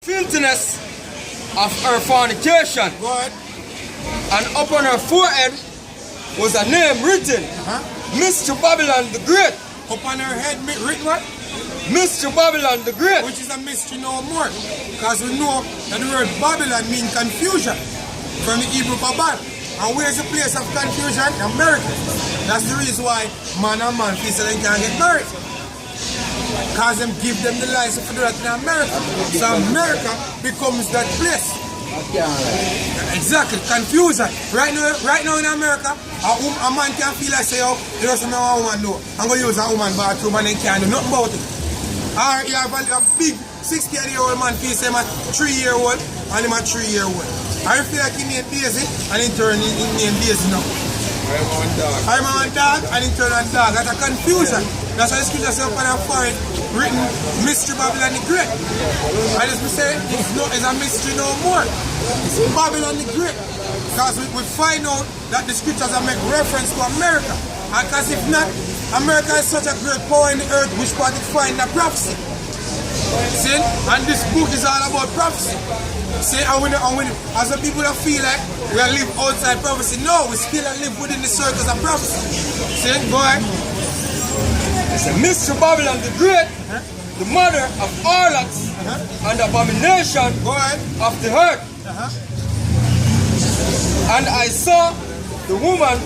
filthiness of her fornication. Good. And upon her forehead was a name written, Mr. Babylon the Great. Upon her head written what? Mr. Babylon the Great. Which is a mystery no more. Because we know that the word Babylon means confusion from the Hebrew Babel. And where's the place of confusion? America. That's the reason why man and man feel so they can't get married. Because them give them the license to do that in America. So America becomes that place. Exactly, confusion. Right now in America, a man can feel like say, oh, you know something a woman do. I'm going to use a woman bathroom and they can't do nothing about it. Or you have a big 60-year-old man feel say I'm a 3-year-old and I'm a 3-year-old. I feel like he named Daisy and in turn he named Daisy now. I'm a dog and in turn a dog. That's a confusion. That's why the scripture says upon our forehead written Mystery Babylon the Great. And as we say, it's a mystery no more. It's Babylon the Great. Because we find out that the scriptures are make reference to America. And because if not, America is such a great power in the earth, which part it find the prophecy. See? And this book is all about prophecy. See, as the people that feel like we live outside prophecy, no, we still live within the circles of prophecy. See, go ahead. It's a Mr. Babylon the Great, the mother of harlots and abomination of the earth. And I saw the woman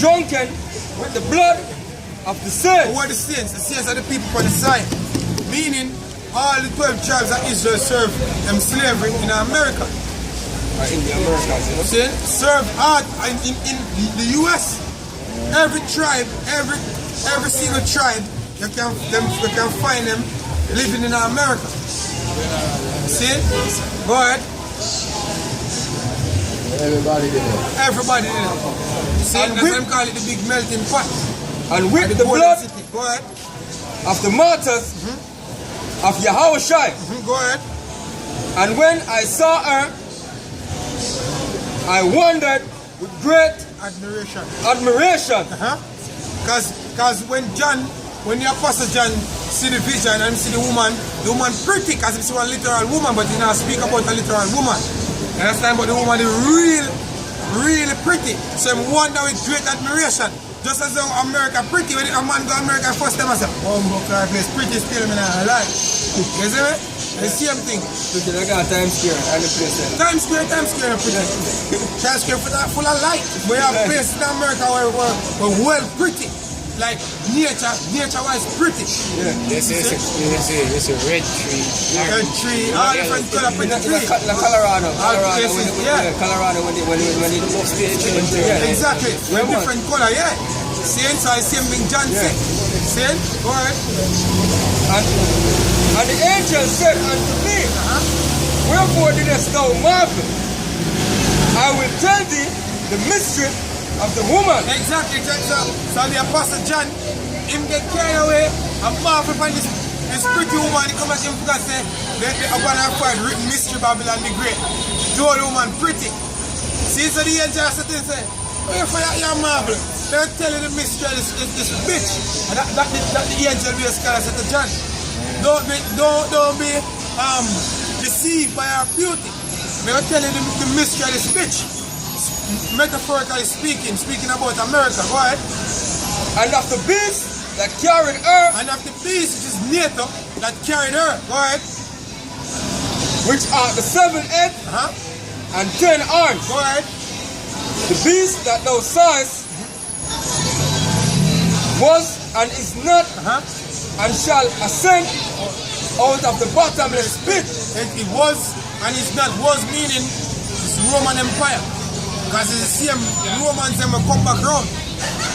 drunken with the blood of the saints. Who are the saints? The saints are the people on the side. Meaning, all the 12 tribes of Israel serve them slavery in America. In the Americas, you know? See? Serve hard in the US. Every tribe, every single tribe, you can find them living in America. See? Go ahead. Everybody did it. Everybody did it. See? That's why I'm calling it the big melting pot. And with the blood go ahead. of the martyrs of Yahushua. Go ahead. And when I saw her, I wondered with great admiration. Because when the Apostle John see the vision and see the woman pretty, because he see one literal woman, but he not speak about a literal woman. You understand? But the woman is really pretty. So I wonder with great admiration. Just as though America pretty, when a man go to America first time I say, oh, my place pretty still, I'm not alive. You see me? The same thing. I got Times Square and the place there. Times Square pretty. Times Square full of light. We have places in America where we're well pretty. Like nature-wise pretty. Yeah, this is a red tree. Red tree, all different color pretty tree. Colorado when they exactly. When different color, yeah. Same size, same thing John said. Same, go ahead. And the angel said unto me, wherefore didst thou marvel? I will tell thee the mystery of the woman. Exactly. So the Apostle John, him get carried away and marvel upon this pretty woman. He come at him because upon her forehead written Mystery Babylon the Great. The old woman pretty. See, so the angel said to him, say, wherefore you marvel? They're telling the mystery of this bitch. And that the angel be a scholar said to John. Don't be deceived by her beauty. They're telling him the mystery of this bitch. Metaphorically speaking about America, go ahead. And of the beast that carried her. And of the beast, which is NATO, that carried her, go ahead. Which are the 7 heads and 10 arms. Go ahead. The beast that thou sawest was and is not and shall ascend out of the bottomless pit. It was and is not, was meaning it's Roman Empire. Because it's the same Romans them will come back around.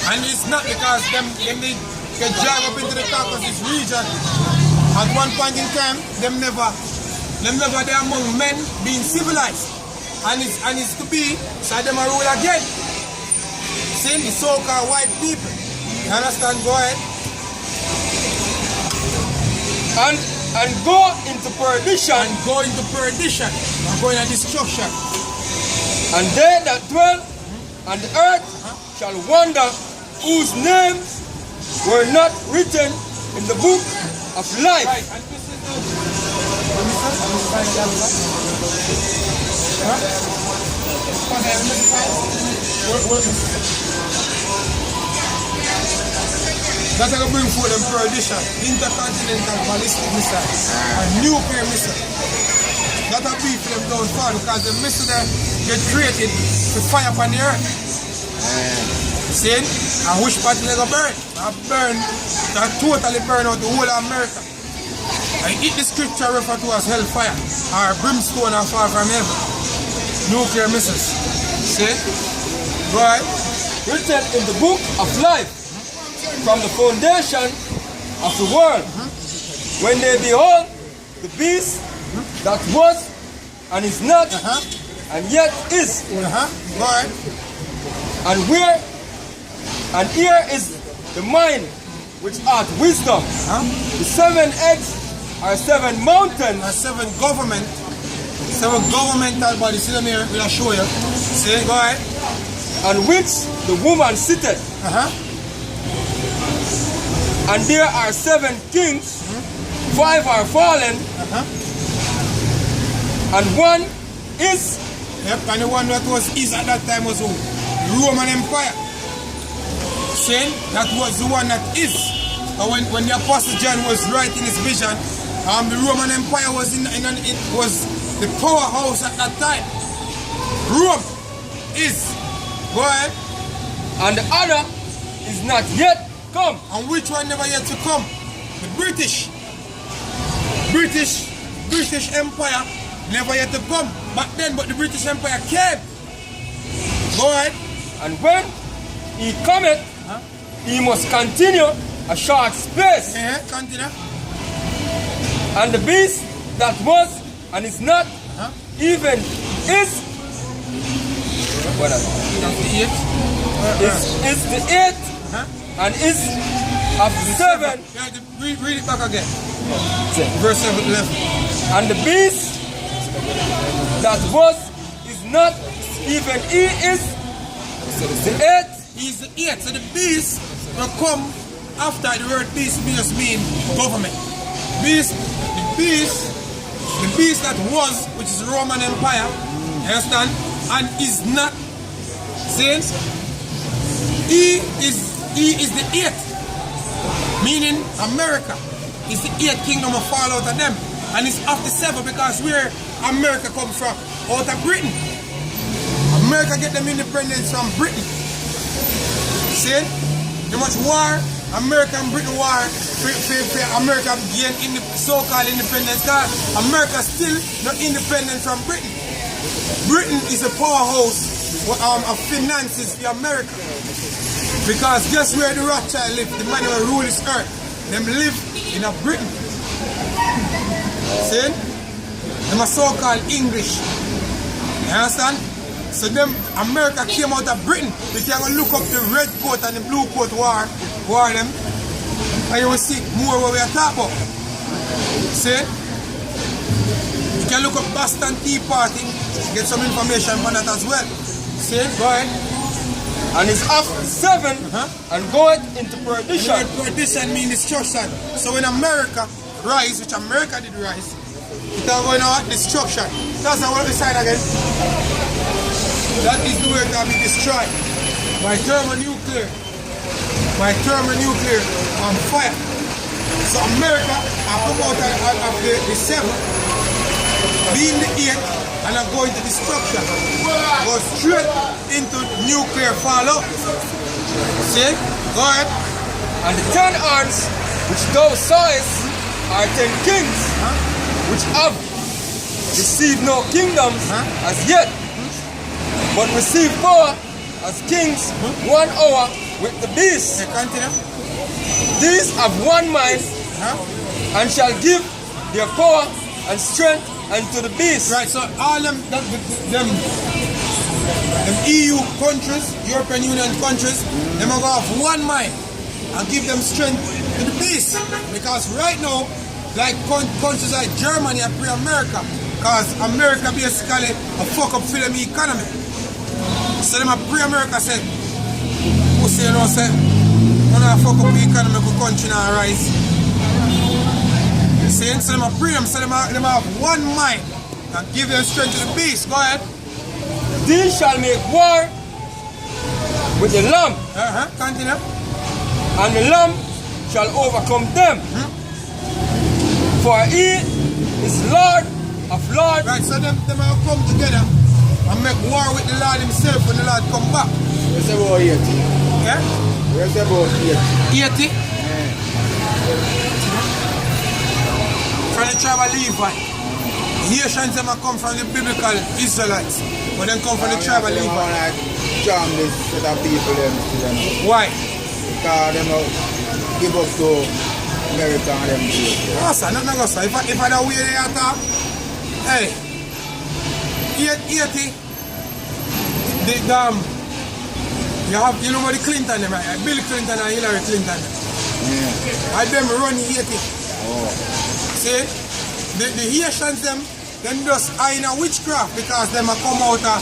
And it's not because them they get dragged up into the Caucasus region. At one point in time, them never they among men being civilized. And it's to be so them are rule again. Same the so-called white people. You understand? Go ahead. And go into perdition. And go into perdition. And go into destruction. And they that dwell on the earth shall wonder, whose names were not written in the book of life. Right. And this is That's going to bring forth them perdition, intercontinental ballistic missile, and nuclear missile. That'll be for them down far because the missile there get created to fire upon the earth. See? And which part they go burn? That totally burn out the whole of America. And it the scripture referred to as hellfire, or brimstone or fire from heaven. Nuclear missiles. See? Go ahead. Written in the book of life from the foundation of the world. When they behold the beast that was and is not and yet is. Go ahead. And here is the mind which hath wisdom. The 7 eggs are 7 mountains. And 7 governmental bodies. See them here, we'll show you. See, go ahead. On which the woman sitteth. And there are 7 kings, 5 are fallen, and one is. Yep, and the one that is at that time was who? The Roman Empire. Saying that was the one that is. And when the Apostle John was writing his vision, the Roman Empire was it was the powerhouse at that time. Rome is. Go ahead. And the other is not yet come. And which one never yet to come? The British Empire never yet to come. But the British Empire came. Go ahead. And when he cometh, he must continue a short space. Continue. And the beast that was and is not, even is. What else? Is the 8th and is of the 7. Read it back again. Verse 7 11. And the beast that was is not, even he is the 8th. He is the 8th. So the beast will come after the word beast mean government. The beast that was, which is the Roman Empire, you understand, and is not. See? He is the 8th, meaning America is the 8th kingdom of fall out of them, and it's after 7 because where America come from, out of Britain. America get them independence from Britain. See? How much war America and Britain war for America gain in the so-called independence. Because America still not independent from Britain. Britain is a powerhouse of finances for America. Because guess where the Rothschild live? The man who rule this earth. Them live in a Britain. See? Them are so-called English. You understand? So them America came out of Britain. You can go look up the red coat and the blue coat war them. And you will see more what we are talking about. See? You can look up Boston Tea Party, get some information on that as well. See? Go ahead. And it's after 7 and goeth into perdition. And perdition means destruction. So when America rise, which America did rise, it are going to destruction. That's not what we sign again. That is the way to be destroyed by thermonuclear. On fire. So America are come out of the 7, being the 8, and are going to destruction. Go straight into nuclear fallout. See? Go ahead. And the 10 horns which thou sawest are 10 kings, which have received no kingdoms as yet, but receive power as kings 1 hour with the beast. Continue. These have one mind and shall give their power and strength unto the beast. Right, so all them EU countries, European Union countries, them are going to have one mind and give them strength to the beast. Because right now, like countries like Germany are pre-America, because America basically a fuck up for them economy. So them are pre-America said, who say no say, when I fuck up the economy, the country now rise. See, so them are pre them, so them have one mind And give them strength to the beast. Go ahead. These shall make war with the Lamb, Continue. and the Lamb shall overcome them. For he is Lord of lords. Right, so them will come together and make war with the Lord himself when the Lord come back. Where's about 80? Yeah? Where's about 80? 80? From the tribe of Levi. Nations them come from the biblical Israelites, but them come from the tribe of Levi. Jam this set of people them still. Why? Because them not give up to America and them too. No sir, nothing go sir. If I don't wear the attack, hey, 80, you know what the Clinton them, right? Bill Clinton and Hillary Clinton. Yeah. I them run 80. Oh. See, the Haitians them just are in a witchcraft because them are come out of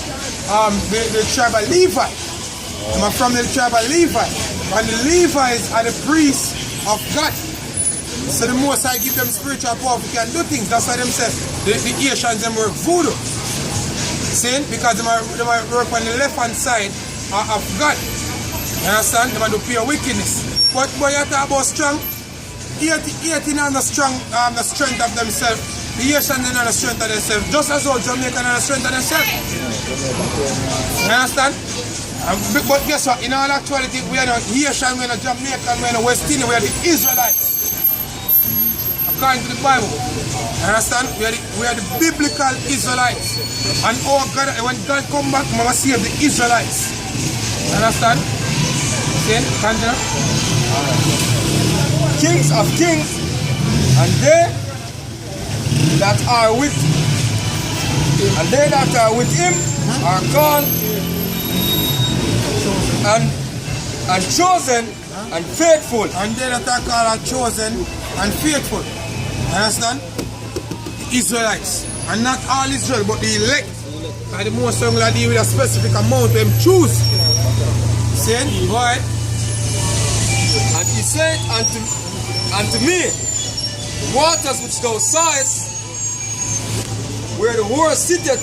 the tribe of Levi. Them are from the tribe of Levi. And the Levites are the priests of God. So the most I give them spiritual power, we can do things. That's why them say the Haitians them work voodoo. See? Because them are work on the left hand side of God. You understand? Them are do pure wickedness. But you talk about strong. 80 not the strong the strength of themselves. The Haitians are not the strength of themselves. Just as all Jamaican are the strength of themselves. You understand? But guess what? In all actuality, we are not Haitian, we are not Jamaican, we are not West Indian, we are the Israelites. According to the Bible. You understand? We are the biblical Israelites. And oh God, when God come back, we must save the Israelites. You understand? See? Continue. Kings of kings, and they that are with him are called and chosen and faithful. And they that are called are chosen and faithful. Understand? The Israelites. And not all Israel, but the elect. And the most young lady with a specific amount them choose. See? Go ahead. And he said unto me, the waters which thou sawest, where the whore sitteth,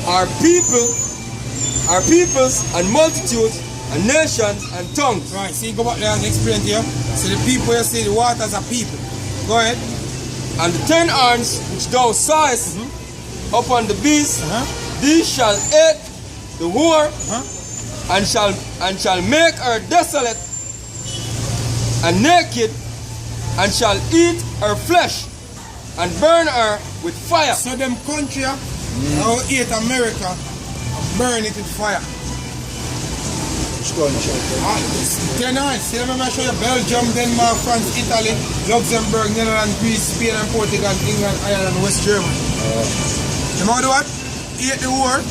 are peoples and multitudes and nations and tongues. Right, see, go back there and explain to you. So the people you see, the waters are people. Go ahead. And the 10 horns which thou sawest upon the beast, these shall eat the whore, and shall make her desolate and naked, and shall eat her flesh and burn her with fire. So them country, how eat America, burn it with fire. Which country? 10 horns. See, let me show you Belgium, Denmark, France, Italy, Luxembourg, Netherlands, Greece, Spain and Portugal, England, Ireland, West Germany. You know what? Eat the whore,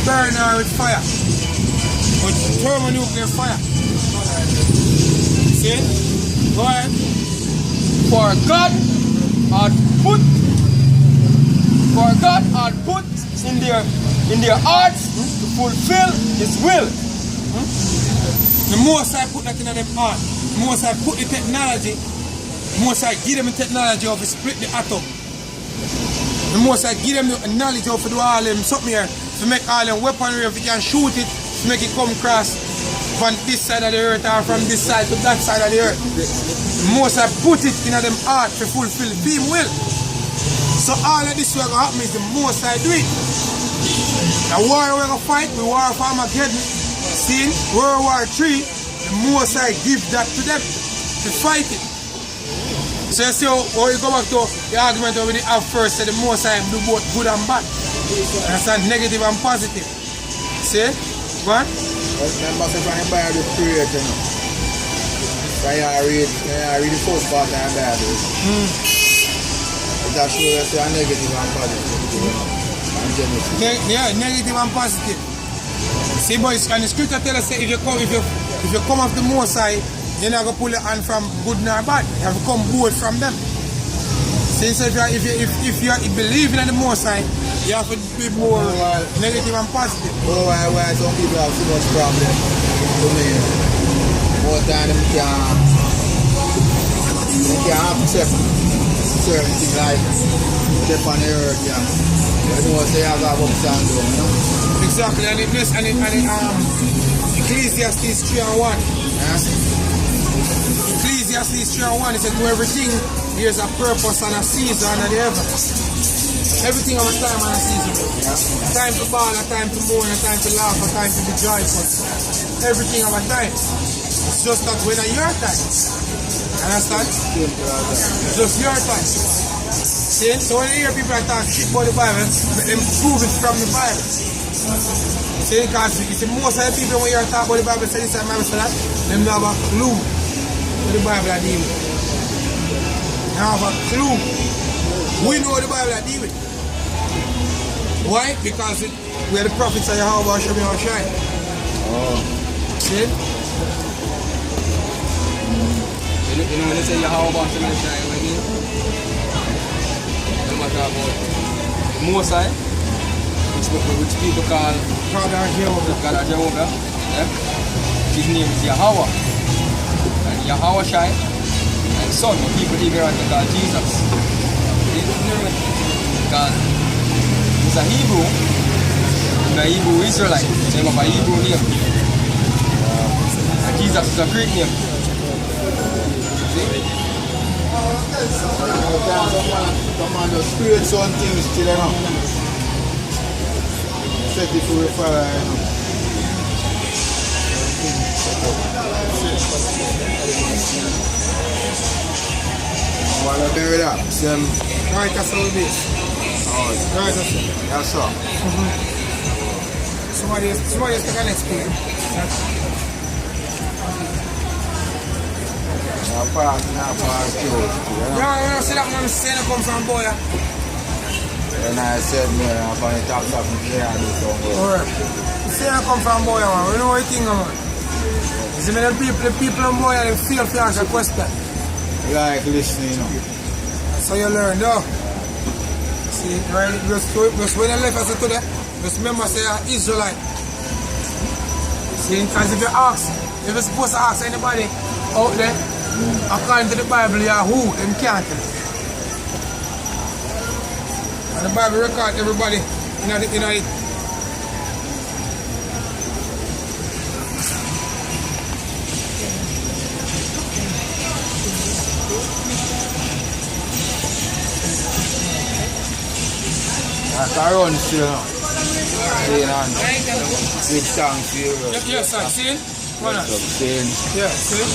burn her with fire. With thermonuclear fire. See? Go ahead. For God had put in their hearts to fulfill his will. The most I put that in them heart, the most I put the technology, the most I give them the technology of to split the atom. The most I give them the knowledge of to do all them something here, to make all them weaponry, if you can shoot it, to make it come across from this side of the earth or from this side to that side of the earth. The most I put it in them heart to fulfill the will. So all of this will happen is the most I do it. The war we're going to fight, the war of Armageddon, seen World War III, the most I give that to them to fight it. So you see how you go back to the argument over the have first, say the most I do both good and bad. Understand? Negative and positive. See? What? Remember when you buy the prayer, you know. I read the first part of the Bible. That shows us a negative and positive. Yeah, negative and positive. See, boys, and the scripture tells us if you come off the Most High, you're not going to pull your hand from good nor bad. You have to come both from them. Since if you believe in the Most High, you have to be more negative and positive. Oh, why some people have too much problem to me. More time they can't accept certain things like step on the earth, yeah. You know, say I got ups and down, you know. Exactly, and Ecclesiastes 3:1. Yeah. Ecclesiastes 3:1, it said, to everything there's a purpose and a season under the heavens. Everything of a time and a season. Yeah. A time to ball, a time to mourn, a time to laugh, a time to be joyful. Everything of a time. It's just that when it's your time. Understand? It's just your time. See? So when you hear people talk shit about the Bible, let them prove it from the Bible. See? Because you see, most of the people when you talk about the Bible, say this and Bible say that, them don't have a clue what the Bible are dealing with. They don't have a clue. We know the Bible are dealing with. Why? Because we are the prophets of Yahweh, show me how shine. Oh. See? You know when they say Yahweh, show me how shine, what I mean? No matter about the Most High, which people call God of Jehovah. God of Jehovah, yeah? His name is Yahweh. And Yahweh shine, and son, what people ignorant they call Jesus. Because he's a Hebrew, he's a Hebrew Israelite, so he have a Hebrew name. And Jesus is a Greek name. See? Some man just create some things still, you know. Set it for the fire, you know. While I bury that, Right, that's all it is. oh, Right, that's it. that's all. Somebody else can explain. Now pass close, you know. Yeah, see that man saying I come from Boya. And I said, man, I'm going to talk something to you and do something. Alright. You say I come from Boya, man. We know what you think, man. You see me, the people in Boya, they feel to ask a question. You like listening, you know. So you learn, though. See, right? Just when you left us today, just remember say you're Israelite. See, because if you ask, if you're supposed to ask anybody out there, according to the Bible, you're who, them can't tell. And the Bible record everybody in it. I can run still, you know. Saying and big thanks to you. Yes, sir. See? What else? Saying, Yeah, see?